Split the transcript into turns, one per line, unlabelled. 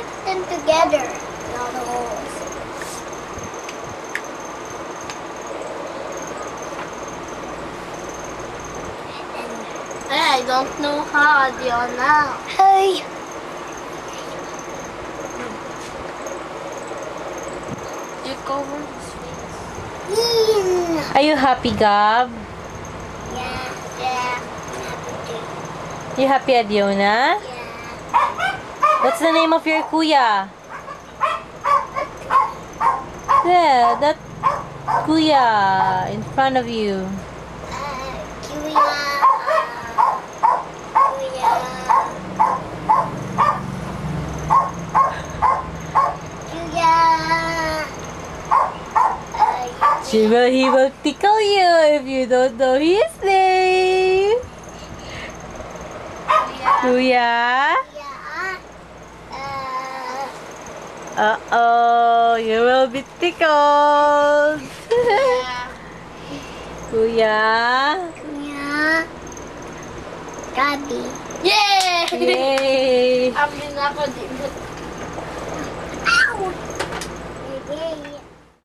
stick them together in all the holes.
I don't know how, Diona.
Hey.
You cover his face.
Are you happy, Gab?
Yeah. I'm happy too.
You happy, Adiona?
Yeah.
What's the name of your kuya? There, that kuya in front of you.
Kuya.
He will tickle you if you don't know his name. Kuya? Uh-oh, you will be tickled. Kuya?
Kuya. Gabi.
Yay!
Yay!
Amin ako din.
Ow! Yay!